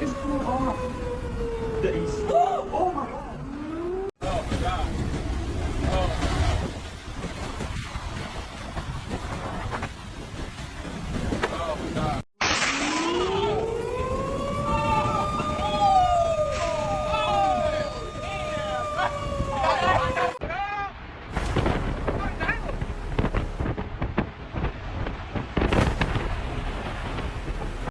It's cool off. The AC. Oh my god. Oh my god. Oh my god.